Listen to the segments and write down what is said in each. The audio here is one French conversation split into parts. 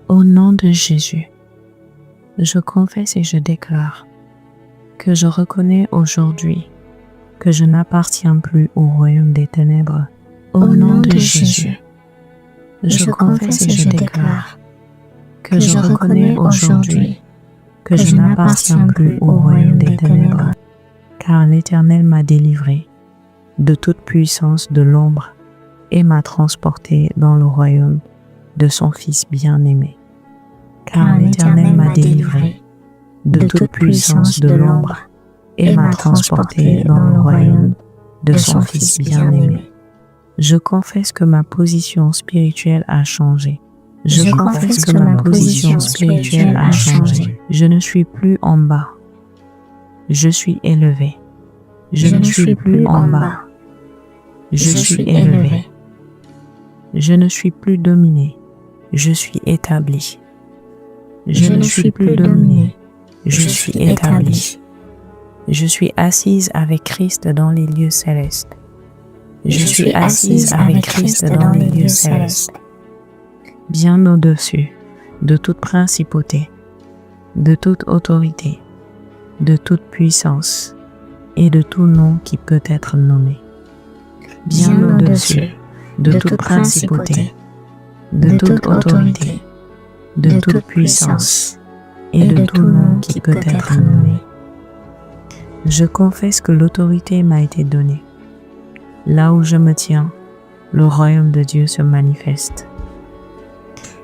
Au nom de Jésus, je confesse et je déclare que je reconnais aujourd'hui que je n'appartiens plus au royaume des ténèbres. Au nom de Jésus, je confesse et je déclare que je reconnais aujourd'hui que je n'appartiens plus au royaume des ténèbres, car l'Éternel m'a délivré de toute puissance de l'ombre et m'a transporté dans le royaume de son Fils bien-aimé. Car l'Éternel m'a délivré de toute puissance de l'ombre et m'a transporté dans le royaume de son Fils bien-aimé. Je confesse que ma position spirituelle a changé. Je confesse que ma position spirituelle a changé. Je ne suis plus en bas. Je suis élevé. Je ne suis plus en bas. Je suis élevé. Je ne suis plus dominé. Je suis établi. Je ne suis plus dominé. Je suis établi. Je suis assise avec Christ dans les lieux célestes. Je suis assise avec Christ dans les lieux célestes, bien au-dessus de toute principauté, de toute autorité, de toute puissance et de tout nom qui peut être nommé. Bien au-dessus de toute principauté, de toute autorité, de toute puissance et de tout nom qui peut être nommé. Je confesse que l'autorité m'a été donnée. Là où je me tiens, le royaume de Dieu se manifeste.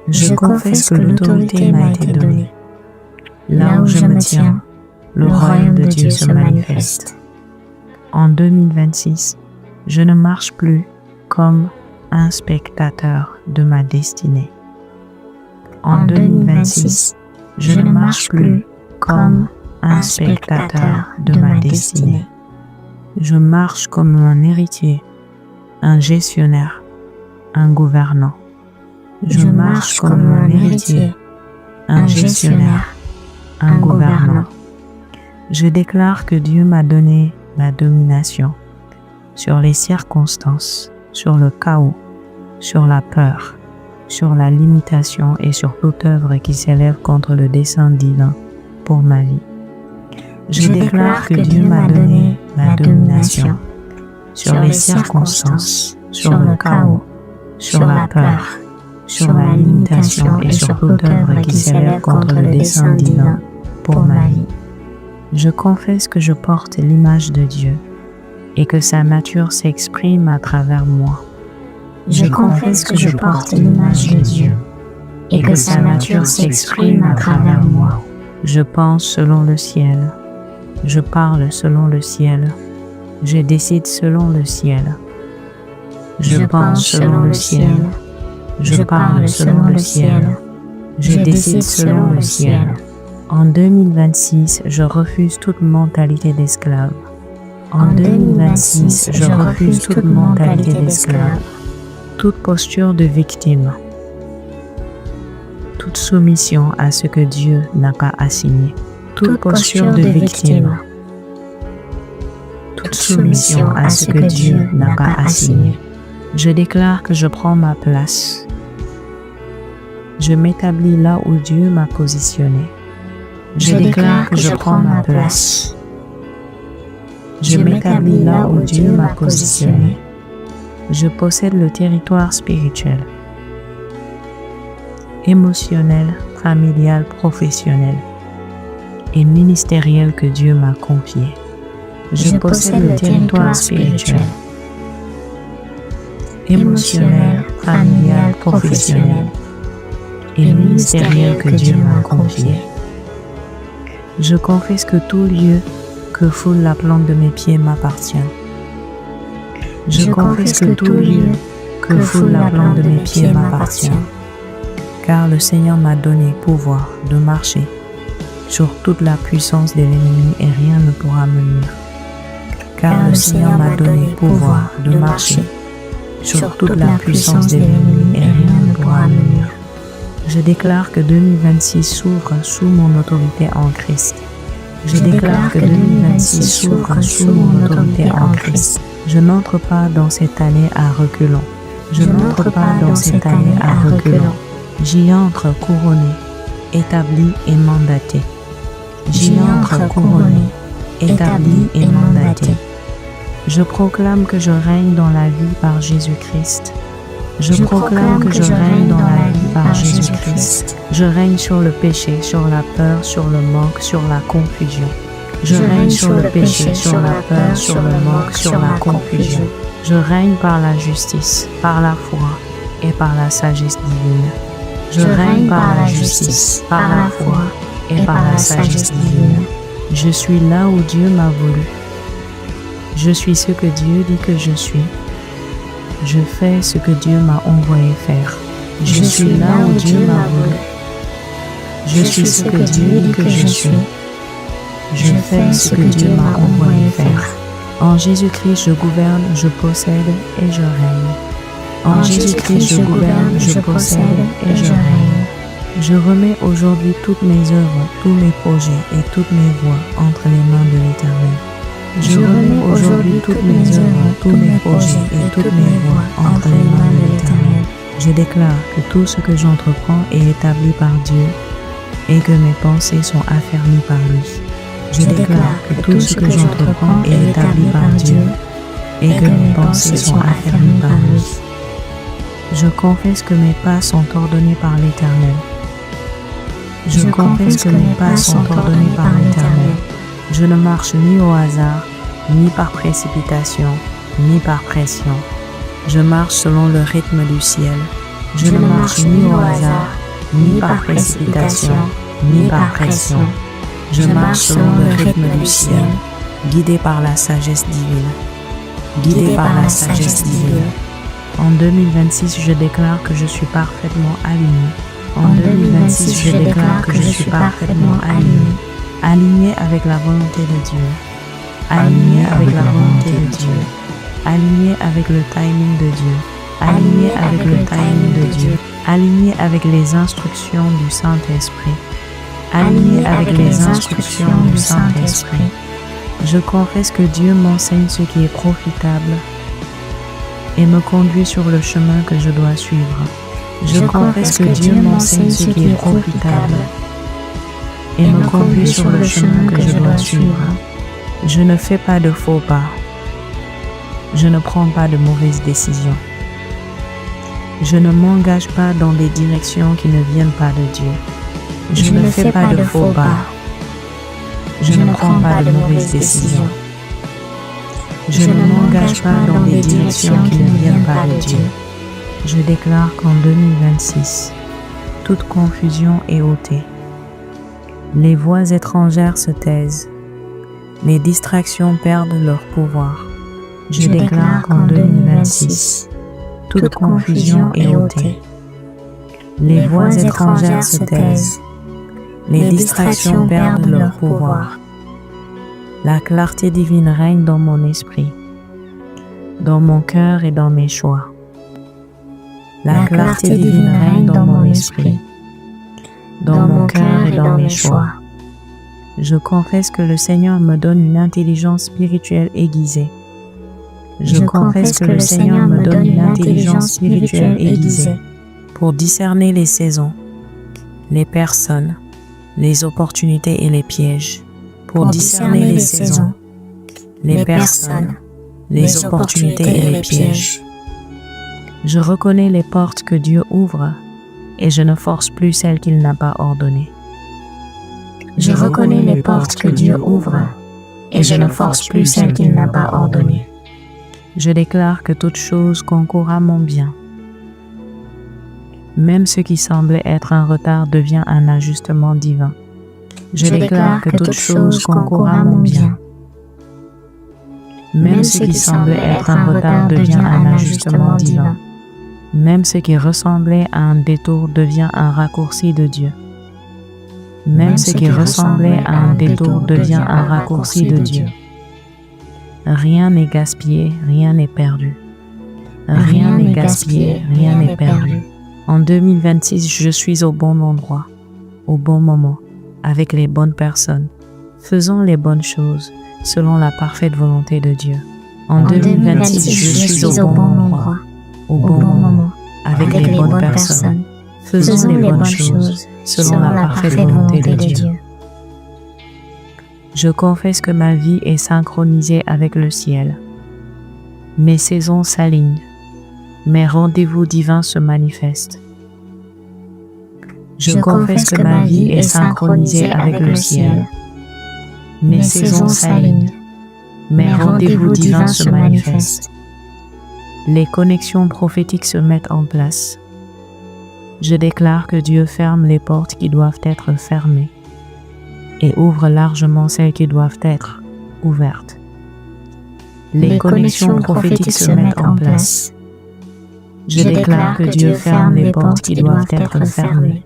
Je confesse que l'autorité m'a été donnée. Là où je me tiens, le royaume de Dieu se manifeste. En 2026, je ne marche plus comme un spectateur de ma destinée. En 2026, je ne marche plus comme un spectateur de ma destinée. Je marche comme un héritier, un gestionnaire, un gouvernant. Je marche comme un héritier, un gestionnaire, un gouvernant. Je déclare que Dieu m'a donné la domination sur les circonstances, sur le chaos, sur la peur, sur la limitation et sur toute œuvre qui s'élève contre le dessein divin pour ma vie. Je déclare que Dieu m'a donné la domination sur les circonstances, sur le chaos, sur la peur, sur la limitation et sur toute œuvre qui s'élève contre le dessein divin pour ma vie. Je confesse que je porte l'image de Dieu et que sa nature s'exprime à travers moi. Je confesse que je porte l'image de Dieu et que sa nature s'exprime à travers moi. Je pense selon le ciel. Je parle selon le ciel. Je décide selon le ciel. Je pense selon le ciel. Je parle selon le ciel. Je décide selon le ciel. En 2026, je refuse toute mentalité d'esclave. En 2026, je refuse toute mentalité d'esclave, toute posture de victime, toute soumission à ce que Dieu n'a pas assigné. Toute posture de victime, toute soumission à ce que Dieu n'a pas assigné. Je déclare que je prends ma place. Je m'établis là où Dieu m'a positionné. Je déclare que je prends ma place. Je m'établis là où Dieu m'a positionné. Je possède le territoire spirituel, émotionnel, familial, professionnel et ministériel que Dieu m'a confié. Je possède le territoire spirituel, émotionnel, familial, professionnel et ministériel que Dieu m'a confié. Je confesse que tout lieu que foule la plante de mes pieds m'appartient. Je confesse que tout lieu que foule la plante de mes pieds m'appartient, car le Seigneur m'a donné pouvoir de marcher sur toute la puissance de l'ennemi et rien ne pourra me nuire. Car le Seigneur m'a donné pouvoir de marcher sur toute la puissance de l'ennemi et rien ne pourra me nuire. Je déclare que 2026 s'ouvre sous mon autorité en Christ. Je déclare que 2026 s'ouvre sous mon autorité en Christ. Je n'entre pas dans cette année à reculons. Je n'entre pas dans cette année à reculons. J'y entre couronné, établi et mandaté. J'y entre couronné, établi et mandaté. Je proclame que je règne dans la vie par Jésus-Christ. Je proclame que je règne dans la vie par Jésus-Christ. Je règne sur le péché, sur la peur, sur le manque, sur la confusion. Je règne sur le péché, sur la peur, sur le manque, sur la confusion. Je règne par la justice, par la foi et par la sagesse divine. Je règne par la justice, par la foi et par la sagesse divine. Je suis là où Dieu m'a voulu. Je suis ce que Dieu dit que je suis. Je fais ce que Dieu m'a envoyé faire. Je suis là où Dieu m'a voulu. Je suis ce que Dieu dit que je suis. Je fais ce que Dieu m'a envoyé faire. En Jésus-Christ, je gouverne, je possède et je règne. En Jésus-Christ, je gouverne, je possède et je règne. Je remets aujourd'hui toutes mes œuvres, tous mes projets et toutes mes voies entre les mains de l'Éternel. Je remets aujourd'hui toutes mes œuvres, tous mes projets et toutes mes voies entre les mains de l'Éternel. Je déclare que tout ce que j'entreprends est établi par Dieu et que mes pensées sont affermies par lui. Je déclare que tout ce que j'entreprends est établi par Dieu et que mes pensées sont affermies par lui. Je confesse que mes pas sont ordonnés par l'Éternel. Je confesse que mes pas sont ordonnés par l'Éternel. Je ne marche ni au hasard, ni par précipitation, ni par pression. Je marche selon le rythme du ciel. Je ne marche ni au hasard, ni par précipitation, ni par pression. Je marche selon le rythme du ciel, guidé par la sagesse divine. Guidé par la sagesse divine. En 2026, je déclare que je suis parfaitement aligné. En 2026, je déclare que je suis parfaitement aligné. Aligné avec la volonté de Dieu. Aligné avec la volonté de Dieu. Aligné avec le timing de Dieu. Aligné avec le timing de Dieu. Aligné avec les instructions du Saint-Esprit. Aligné avec les instructions du Saint-Esprit. Je confesse que Dieu m'enseigne ce qui est profitable et me conduit sur le chemin que je dois suivre. Je confesse que Dieu m'enseigne ce qui est profitable et me conduit sur le chemin que je dois suivre. Je ne fais pas de faux pas. Je ne prends pas de mauvaises décisions. Je ne m'engage pas dans des directions qui ne viennent pas de Dieu. Je ne fais pas de faux pas. Je ne prends pas de mauvaises décisions. Je ne m'engage pas dans des directions qui ne viennent pas de Dieu. Je déclare qu'en 2026, toute confusion est ôtée. Les voix étrangères se taisent. Les distractions perdent leur pouvoir. Je déclare qu'en 2026, toute confusion est ôtée. Les voix étrangères se taisent. Les distractions perdent leur pouvoir. La clarté divine règne dans mon esprit, dans mon cœur et dans mes choix. La clarté divine règne dans mon esprit, dans mon cœur et dans mes choix. Je confesse que le Seigneur me donne une intelligence spirituelle aiguisée. Je confesse que le Seigneur me donne une intelligence spirituelle aiguisée pour discerner les saisons, les personnes, les opportunités et les pièges. Pour discerner les saisons, les personnes, les opportunités et les pièges. Je reconnais les portes que Dieu ouvre et je ne force plus celles qu'il n'a pas ordonnées. Je reconnais les portes que Dieu ouvre et je ne force plus celles qu'il n'a pas ordonnées. Je déclare que toute chose concourt à mon bien. Même ce qui semblait être un retard devient un ajustement divin. Je déclare que toute chose concourt à mon bien. Même ce qui semblait être un retard devient un ajustement divin. Même ce qui ressemblait à un détour devient un raccourci de Dieu. Même ce qui ressemblait à un détour devient un raccourci de Dieu. Rien n'est gaspillé, rien n'est perdu. Rien n'est gaspillé, rien n'est perdu. En 2026, je suis au bon endroit, au bon moment, avec les bonnes personnes, faisant les bonnes choses selon la parfaite volonté de Dieu. En 2026, je suis au bon endroit, au bon moment, avec les bonnes personnes, Faisons les bonnes choses selon la parfaite volonté de Dieu. Je confesse que ma vie est synchronisée avec le ciel. Mes saisons s'alignent. Mes rendez-vous divins se manifestent. Je confesse que ma vie est synchronisée avec le ciel. Mes saisons s'alignent. Mes rendez-vous divins se manifestent. Les connexions prophétiques se mettent en place. Je déclare que Dieu ferme les portes qui doivent être fermées et ouvre largement celles qui doivent être ouvertes. Les connexions prophétiques se mettent en place. Je déclare que Dieu ferme les portes qui doivent être fermées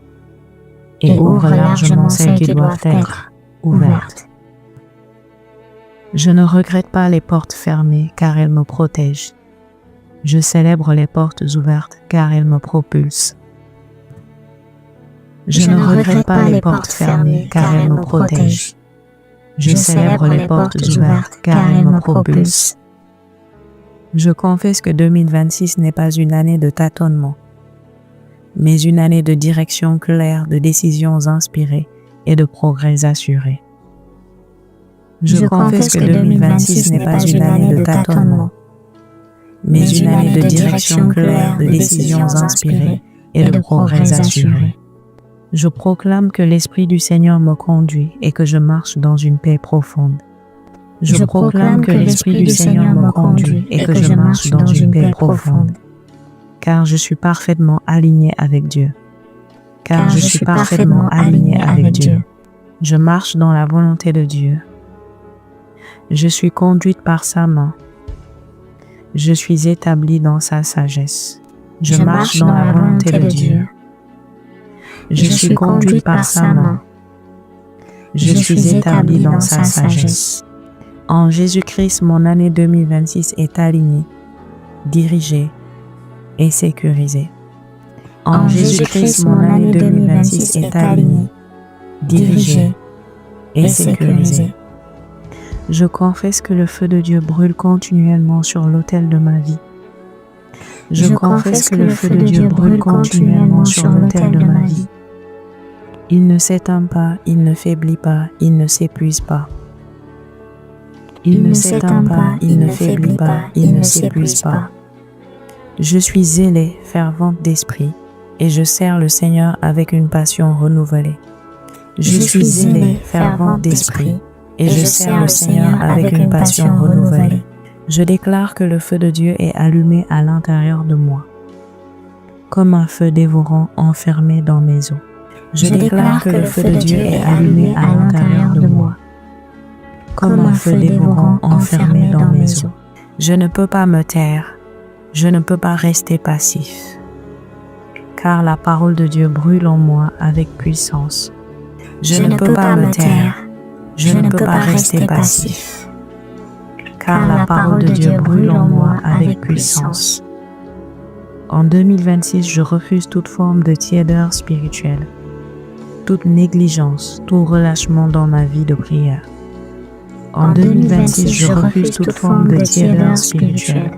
et ouvre largement celles qui doivent être ouvertes. Je ne regrette pas les portes fermées car elles me protègent. Je célèbre les portes ouvertes car elles me propulsent. Je ne regrette pas les portes fermées car elles me protègent. Je célèbre les portes ouvertes car elles me propulsent. Je confesse que 2026 n'est pas une année de tâtonnement, mais une année de direction claire, de décisions inspirées et de progrès assurés. Je confesse que 2026 n'est pas une année de tâtonnement, mais une année de direction claire, de décisions inspirées et de progrès assurés. Je proclame que l'Esprit du Seigneur me conduit et que je marche dans une paix profonde. Je proclame que l'Esprit du Seigneur me conduit et que je marche dans une paix profonde. Car je suis parfaitement aligné avec Dieu. Car je suis parfaitement aligné avec Dieu. Je marche dans la volonté de Dieu. Je suis conduite par sa main. Je suis établie dans sa sagesse. Je marche dans la volonté de Dieu. Je suis conduite par sa main. Je suis établie dans sa sagesse. En Jésus-Christ, mon année 2026 est alignée, dirigée et sécurisée. En Jésus-Christ, mon année 2026 est alignée, dirigée et sécurisée. Je confesse que le feu de Dieu brûle continuellement sur l'autel de ma vie. Je confesse que le feu de Dieu brûle continuellement sur l'autel de ma vie. Il ne s'éteint pas, il ne faiblit pas, il ne s'épuise pas. Il ne s'éteint pas, il ne faiblit pas, il ne s'épuise pas. Je suis zélée, fervente d'esprit, et je sers le Seigneur avec une passion renouvelée. Je suis zélée, fervente d'esprit, et je sers le Seigneur avec une passion renouvelée. Je déclare que le feu de Dieu est allumé à l'intérieur de moi, comme un feu dévorant enfermé dans mes os. Je déclare que le feu de Dieu est allumé à l'intérieur de moi, comme un feu dévorant enfermé dans mes os. Je ne peux pas me taire, je ne peux pas rester passif, car la parole de Dieu brûle en moi avec puissance. Je ne peux pas me taire, je ne peux pas rester passif, car la parole de Dieu brûle en moi avec puissance. En 2026, je refuse toute forme de tiédeur spirituelle, toute négligence, tout relâchement dans ma vie de prière. En 2026, je refuse toute forme de tiédeur spirituelle,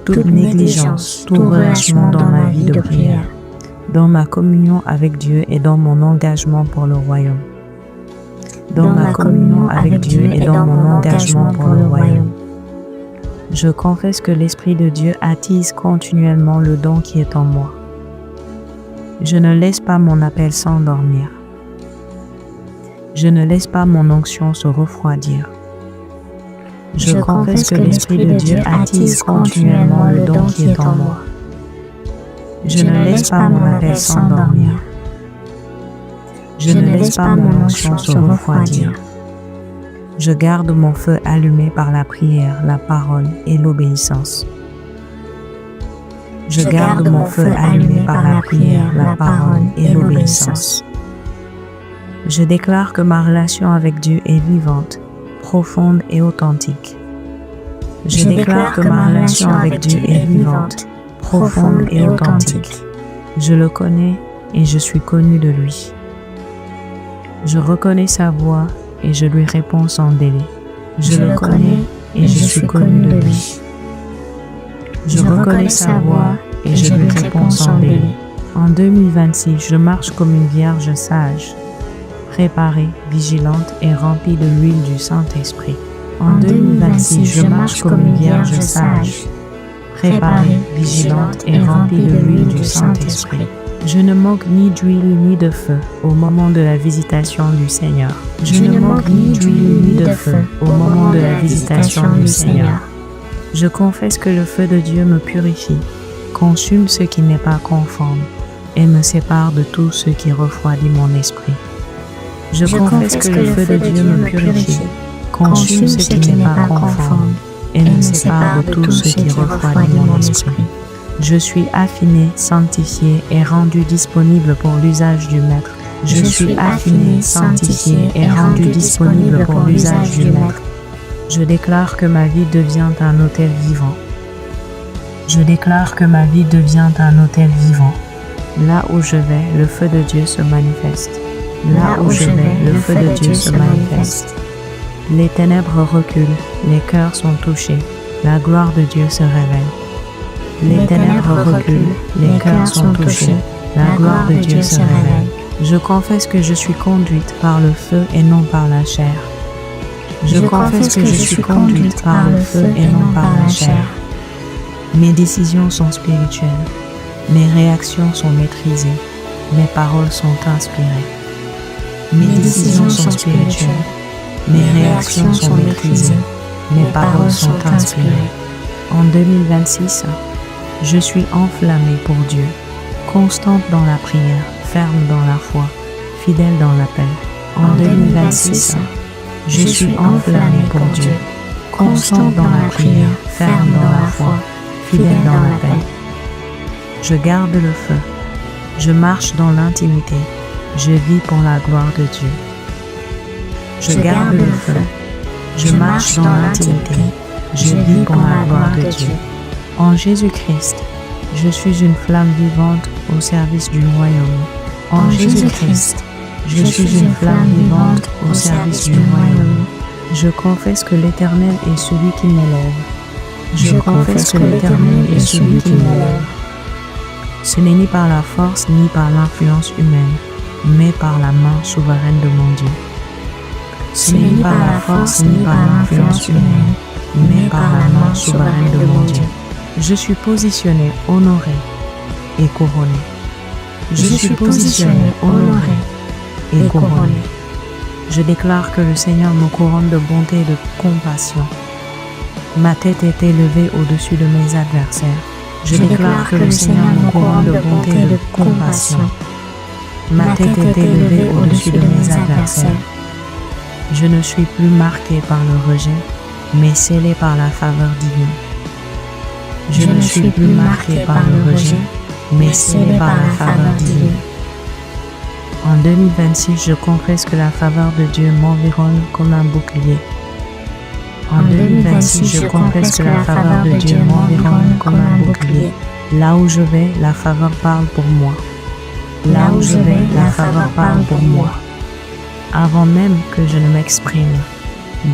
toute négligence, tout relâchement dans ma vie de prière, dans ma communion avec Dieu et dans mon engagement pour le royaume. Dans ma communion avec Dieu et dans mon engagement pour le royaume. Je confesse que l'Esprit de Dieu attise continuellement le don qui est en moi. Je ne laisse pas mon appel s'endormir. Je ne laisse pas mon onction se refroidir. Je confesse que l'Esprit de Dieu attise continuellement le don qui est en moi. Je ne laisse pas mon appel s'endormir. Je ne laisse pas mon onction se refroidir. Je garde mon feu allumé par la prière, la parole et l'obéissance. Je garde mon feu allumé par la prière, la parole et l'obéissance. Je déclare que ma relation avec Dieu est vivante, profonde et authentique. Je déclare que ma relation avec Dieu est vivante, profonde et authentique. Je le connais et je suis connu de lui. Je reconnais sa voix et je lui réponds sans délai. Je le connais et je suis connu de lui. Je reconnais sa voix et je lui réponds sans délai. En 2026, je marche comme une vierge sage, préparée, vigilante et remplie de l'huile du Saint-Esprit. En 2026, je marche comme une vierge sage, préparée, vigilante et remplie de l'huile du Saint-Esprit. Je ne manque ni d'huile ni de feu au moment de la visitation du Seigneur. Je ne manque ni d'huile ni de feu au moment de la visitation du Seigneur. Je confesse que le feu de Dieu me purifie, consume ce qui n'est pas conforme et me sépare de tout ce qui refroidit mon esprit. Je confesse que le feu de Dieu me purifie, consume ce qui n'est pas conforme et me sépare de tout ce qui refroidit mon esprit. Je suis affiné, sanctifié et rendu disponible pour l'usage du Maître. Je suis affiné, sanctifié et rendu disponible pour l'usage du Maître. Je déclare que ma vie devient un autel vivant. Je déclare que ma vie devient un autel vivant. Là où je vais, le feu de Dieu se manifeste. Là où je vais, le feu de Dieu se manifeste. Les ténèbres reculent, les cœurs sont touchés, la gloire de Dieu se révèle. Les ténèbres reculent, les cœurs sont touchés, la gloire de Dieu se révèle. Je confesse que je suis conduite par le feu et non par la chair. Je confesse que je suis conduite par le feu et non par la chair. Mes décisions sont spirituelles, mes réactions sont maîtrisées, mes paroles sont inspirées. Mes décisions sont spirituelles, mes réactions sont maîtrisées, mes paroles sont inspirées. En 2026, je suis enflammée pour Dieu, constante dans la prière, ferme dans la foi, fidèle dans l'appel. En 2026, je suis enflammée pour Dieu, constante dans la prière, ferme dans la foi, fidèle dans l'appel. Je garde le feu, je marche dans l'intimité, je vis pour la gloire de Dieu. Je garde le feu, je marche dans l'intimité, je vis pour la gloire de Dieu. En Jésus-Christ, je suis une flamme vivante au service du royaume. En Jésus-Christ, je suis une flamme vivante au service du royaume. Je confesse que l'Éternel est celui qui m'élève. Je confesse que l'Éternel est celui qui m'élève. Ce n'est ni par la force ni par l'influence humaine, mais par la main souveraine de mon Dieu. Ce n'est ni par la force ni par l'influence humaine, mais par la main souveraine de mon Dieu. Je suis positionné, honoré et couronné. Je suis positionné, honoré et couronné. Je déclare que le Seigneur me couronne de bonté et de compassion. Ma tête est élevée au-dessus de mes adversaires. Je déclare que le Seigneur me couronne de bonté et de compassion. Ma tête est élevée au-dessus de mes adversaires. Je ne suis plus marqué par le rejet, mais scellé par la faveur divine. Je ne suis plus marqué par le rejet, mais scellé par la faveur divine. En 2026, je confesse que la faveur de Dieu m'environne comme un bouclier. En 2026, je confesse que la faveur de Dieu m'environne comme un bouclier. Là où je vais, la faveur parle pour moi. Là où je vais, la faveur parle pour moi. Avant même que je ne m'exprime,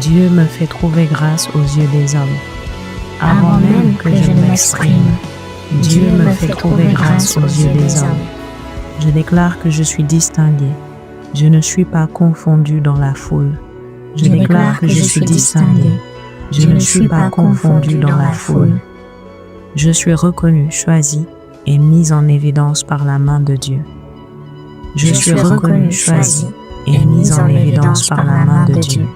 Dieu me fait trouver grâce aux yeux des hommes. Avant même que je ne m'exprime, Dieu me fait trouver grâce aux yeux des hommes. Je déclare que je suis distingué. Je ne suis pas confondu dans la foule. Je déclare que je suis distingué. Je ne suis pas confondu dans la foule. Je suis reconnu, choisi et mis en évidence par la main de Dieu. Je suis reconnu, choisi et mis en évidence par la main de Dieu.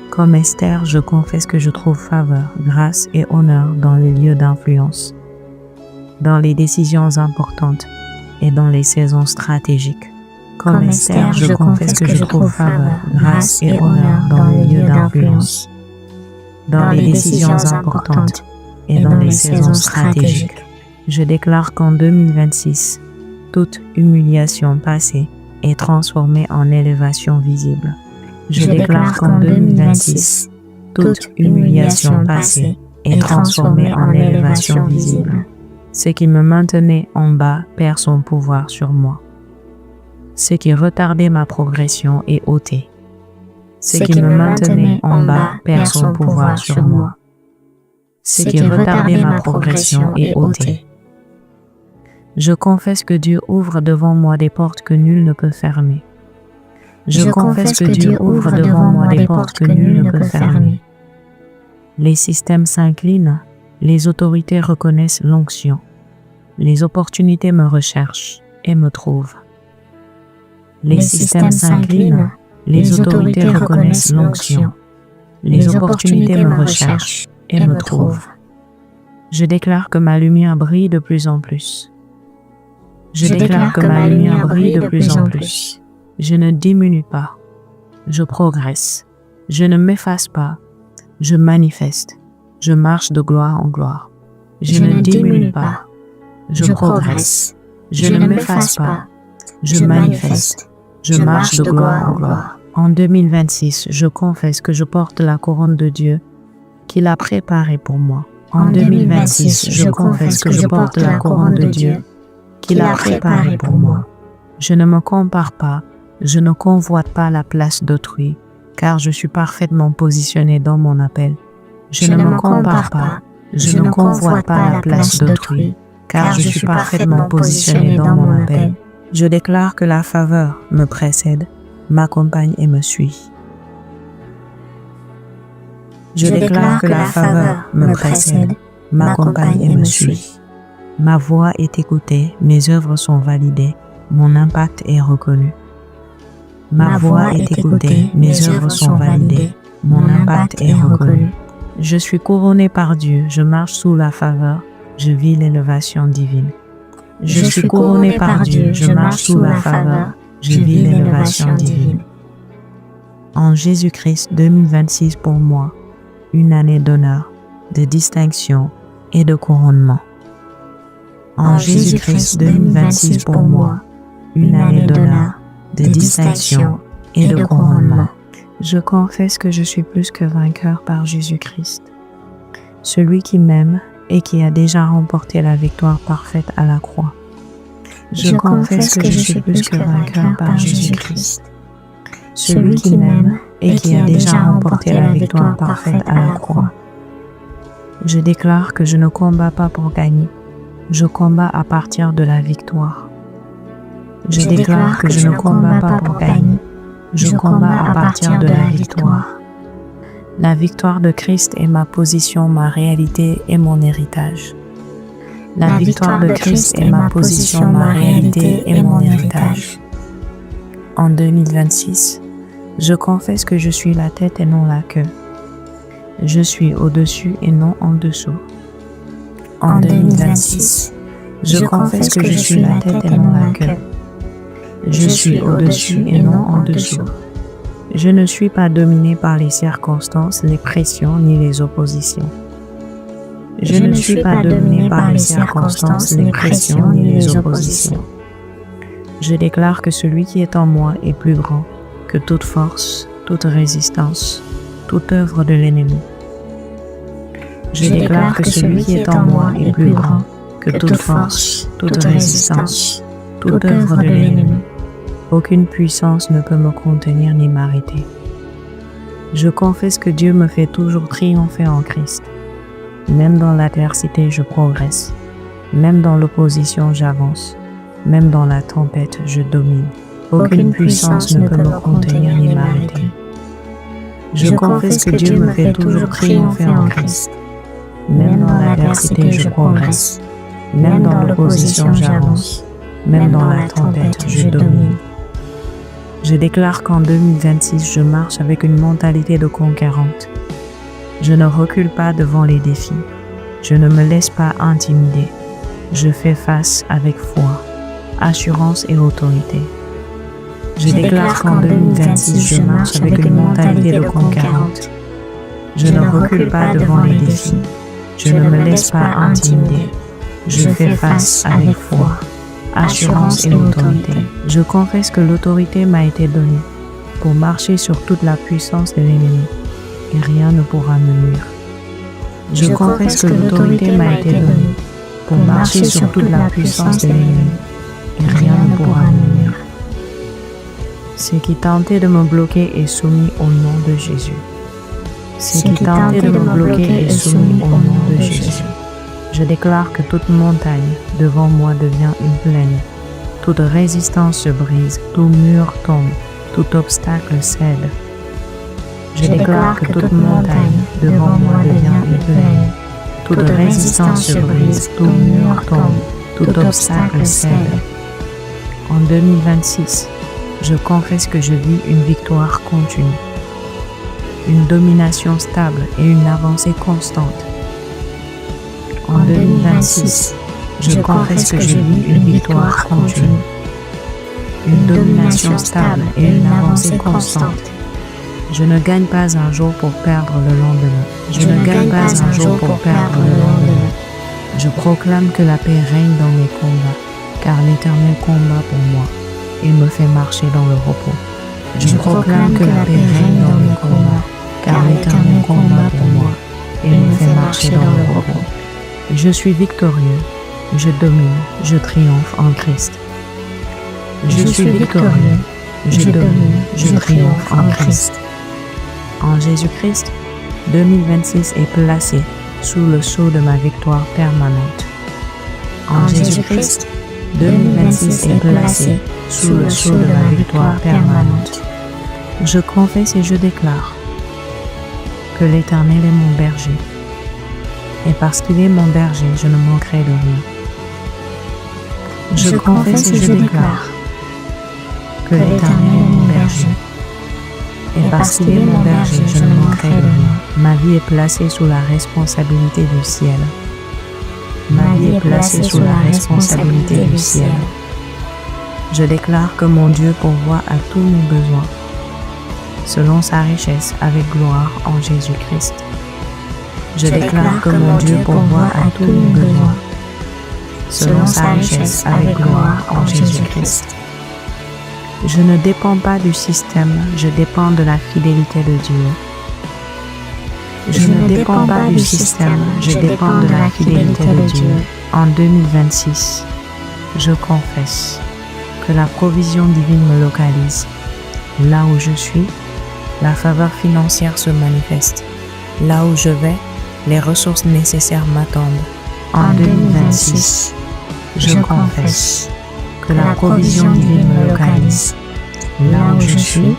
Comme Esther, je confesse que je trouve faveur, grâce et honneur dans les lieux d'influence, dans les décisions importantes et dans les saisons stratégiques. Comme Esther, je confesse que je trouve faveur, grâce et honneur dans les lieux d'influence, dans les décisions importantes et dans les saisons stratégiques. Je déclare qu'en 2026, toute humiliation passée est transformée en élévation visible. Je déclare qu'en 2026, toute humiliation passée est transformée en élévation visible. Ce qui me maintenait en bas perd son pouvoir sur moi. Ce qui retardait ma progression est ôté. Ce qui me maintenait en bas perd son pouvoir sur moi. Ce qui retardait ma progression est ôté. Je confesse que Dieu ouvre devant moi des portes que nul ne peut fermer. Je confesse que Dieu ouvre devant moi des portes que nul ne peut fermer. Les systèmes s'inclinent, les autorités reconnaissent l'onction. Les opportunités me recherchent et me trouvent. Les systèmes s'inclinent, les autorités reconnaissent l'onction. Les opportunités me recherchent et me trouvent. Je déclare que ma lumière brille de plus en plus. Je déclare que ma lumière brille de plus en plus. Je ne diminue pas. Je progresse. Je ne m'efface pas. Je manifeste. Je marche de gloire en gloire. Je ne diminue pas. Je progresse. Je ne m'efface pas. Je manifeste. Je marche de gloire en gloire. En 2026, je confesse que je porte la couronne de Dieu qu'il a préparée pour moi. En 2026, je confesse que je porte la couronne de Dieu qu'il a préparée pour moi. Je ne me compare pas, je ne convoite pas la place d'autrui, car je suis parfaitement positionné dans mon appel. Je ne me compare pas, je ne convoite pas la place d'autrui, car je suis parfaitement positionné dans mon appel. Je déclare que la faveur me précède, m'accompagne et me suit. Je déclare que la faveur me précède, m'accompagne et me suit. Ma voix est écoutée, mes œuvres sont validées, mon impact est reconnu. Ma voix est écoutée, mes œuvres sont validées, mon impact est reconnu. Je suis couronné par Dieu, je marche sous la faveur, je vis l'élévation divine. Je suis couronné par Dieu, je marche sous la faveur, je vis l'élévation divine. En Jésus-Christ 2026 pour moi, une année d'honneur, de distinction et de couronnement. En Jésus-Christ 2026 pour moi, une année d'honneur, de distinction et de couronnement. Je confesse que je suis plus que vainqueur par Jésus-Christ, celui qui m'aime et qui a déjà remporté la victoire parfaite à la croix. Je confesse que je suis plus que vainqueur par Jésus-Christ, celui qui m'aime et qui a déjà remporté la victoire parfaite à la croix. Je déclare que je ne combats pas pour gagner, je combats à partir de la victoire. Je déclare que je ne combats pas pour gagner, je combats à partir de la victoire. La victoire de Christ est ma position, ma réalité et mon héritage. La victoire de Christ est ma position, ma réalité et mon héritage. En 2026, je confesse que je suis la tête et non la queue. Je suis au-dessus et non en dessous. En 2026, je confesse que je suis la tête et non la queue. Je suis au-dessus et non en dessous. Je ne suis pas dominé par les circonstances, les pressions ni les oppositions. Je ne suis pas dominé par les circonstances, les pressions ni les oppositions. Je déclare que celui qui est en moi est plus grand que toute force, toute résistance, toute œuvre de l'ennemi. Je déclare que celui qui est en moi est plus grand que toute force, toute résistance, toute œuvre de l'ennemi. Aucune puissance ne peut me contenir ni m'arrêter. Je confesse que Dieu me fait toujours triompher en Christ. Même dans l'adversité, je progresse. Même dans l'opposition, j'avance. Même dans la tempête, je domine. Aucune puissance ne peut me contenir ni m'arrêter. Je confesse que Dieu me fait toujours triompher en Christ. Même dans l'adversité, je progresse. Même dans l'opposition, j'avance. Même dans la tempête, je domine. Je déclare qu'en 2026, je marche avec une mentalité de conquérante. Je ne recule pas devant les défis. Je ne me laisse pas intimider. Je fais face avec foi, assurance et autorité. Je déclare qu'en 2026, je marche avec une mentalité de conquérante. Je ne recule pas devant les défis. Je ne me laisse pas intimider. Je fais face avec foi, assurance et autorité. Je confesse que l'autorité m'a été donnée pour marcher sur toute la puissance de l'ennemi et rien ne pourra me nuire. Je confesse que l'autorité m'a été donnée pour marcher sur toute la puissance de l'ennemi et rien ne pourra me nuire. Ce qui tentait de me bloquer est soumis au nom de Jésus. Ce qui tentait de me bloquer est soumis au nom de Jésus. Je déclare que toute montagne devant moi devient une plaine. Toute résistance se brise, tout mur tombe, tout obstacle cède. Je déclare que toute montagne devant moi devient une plaine. Toute résistance se brise, tout mur tombe, tout obstacle cède. En 2026, je confesse que je vis une victoire continue, une domination stable et une avancée constante. En 2026, je confesse que je vis une victoire continue, une domination stable et une avancée constante. Je ne gagne pas un jour pour perdre le lendemain. Je ne gagne pas un jour pour perdre le lendemain. Je proclame que la paix règne dans mes combats, car l'Éternel combat pour moi et me fait marcher dans le repos. Je proclame que la paix règne dans mes combats, car l'Éternel combat pour moi et me fait marcher dans le repos. Je suis victorieux, je domine, je triomphe en Christ. Je suis victorieux, je domine, je triomphe en Christ. En Jésus-Christ, 2026 est placé sous le sceau de ma victoire permanente. En Jésus-Christ, 2026 est placé sous le sceau de ma victoire permanente. Je confesse et je déclare que l'Éternel est mon berger. Et parce qu'il est mon berger, je ne manquerai de rien. Je confesse et je déclare que l'Éternel est mon berger. Et parce qu'il est mon berger, je ne manquerai de rien. Ma vie est placée sous la responsabilité du ciel. Ma vie est placée sous la responsabilité du ciel. Je déclare que mon Dieu pourvoit à tous mes besoins, selon sa richesse avec gloire en Jésus-Christ. Je déclare que mon Dieu pourvoit à tous mes besoins, selon sa richesse avec gloire en Jésus-Christ. Je ne dépends pas du système, je dépends de la fidélité de Dieu. Je ne dépends pas du système, je dépends de la fidélité de Dieu. En 2026, je confesse que la provision divine me localise. Là où je suis, la faveur financière se manifeste. Là où je vais, les ressources nécessaires m'attendent. En 2026, je confesse que la provision divine me localise. Là où je suis,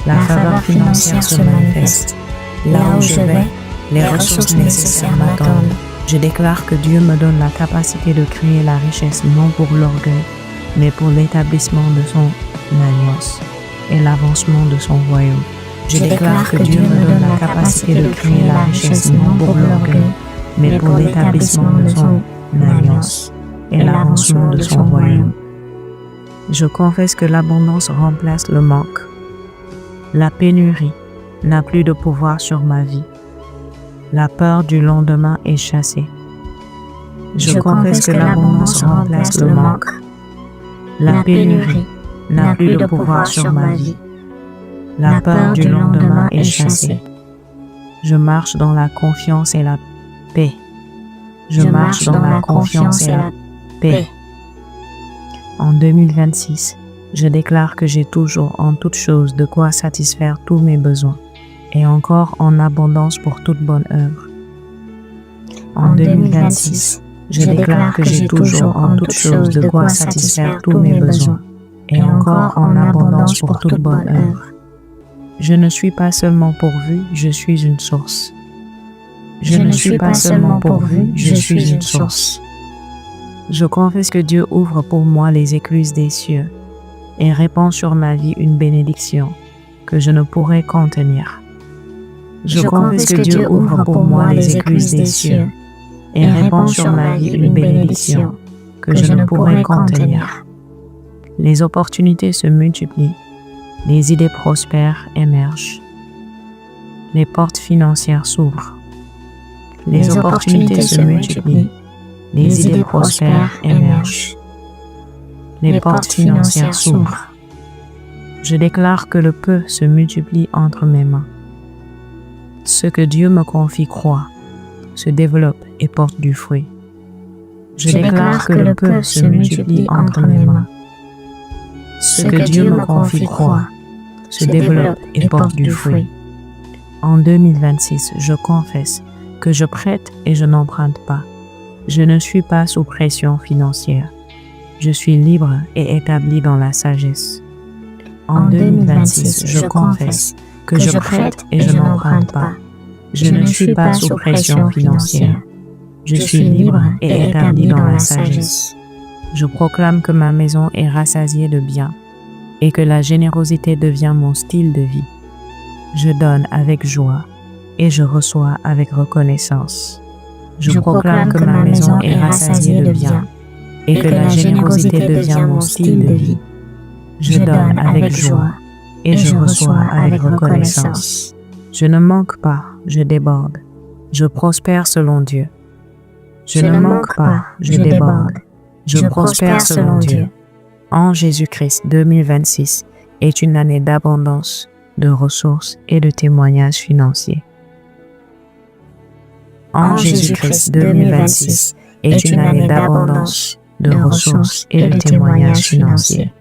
la faveur financière se manifeste. Là où je vais, les ressources nécessaires m'attendent. Je déclare que Dieu me donne la capacité de créer la richesse non pour l'orgueil, mais pour l'établissement de son alliance et l'avancement de son royaume. Je déclare que Dieu me donne la capacité de créer la richesse non pour l'orgueil, mais pour l'établissement de son alliance et l'avancement de son royaume. Je confesse que l'abondance remplace le manque. La pénurie n'a plus de pouvoir sur ma vie. La peur du lendemain est chassée. Je confesse que l'abondance remplace le manque. La pénurie n'a plus de pouvoir sur ma vie. La peur du lendemain est chassée. Je marche dans la confiance et la paix. Je marche dans la confiance et la paix. En 2026, je déclare que j'ai toujours en toute chose de quoi satisfaire tous mes besoins et encore en abondance pour toute bonne œuvre. En 2026, je déclare que j'ai toujours en toute chose de quoi satisfaire tous mes besoins et encore en abondance pour toute bonne œuvre. Je ne suis pas seulement pourvu, je suis une source. Je ne suis pas seulement pourvu, je suis une source. Je confesse que Dieu ouvre pour moi les écluses des cieux et répand sur ma vie une bénédiction que je ne pourrai contenir. Je confesse que Dieu ouvre pour moi les écluses des cieux et répand sur ma vie une bénédiction que je ne pourrai contenir. Les opportunités se multiplient, les idées prospères émergent, les portes financières s'ouvrent. Les opportunités se multiplient, les idées prospères émergent, les portes financières s'ouvrent. Je déclare que le peu se multiplie entre mes mains. Ce que Dieu me confie croît, se développe et porte du fruit. Je déclare que le peu se multiplie entre mes mains. Ce que Dieu me confie croît, se développe et porte du fruit. En 2026, je confesse que je prête et je n'emprunte pas. Je ne suis pas sous pression financière. Je suis libre et établi dans la sagesse. En 2026, je confesse que je prête et je n'emprunte pas. Je ne suis pas sous pression financière. Je suis libre et établi dans la sagesse. Je proclame que ma maison est rassasiée de biens et que la générosité devient mon style de vie. Je donne avec joie et je reçois avec reconnaissance. Je proclame que ma maison est rassasiée de biens et que la générosité devient mon style de vie. Je donne avec joie et je reçois avec reconnaissance. Je ne manque pas, je déborde. Je prospère selon Dieu. Je ne manque pas, je déborde. Je prospère selon Dieu. En Jésus-Christ, 2026 est une année d'abondance, de ressources et de témoignages financiers. En Jésus-Christ, 2026 est une année d'abondance, de ressources et de témoignages financiers.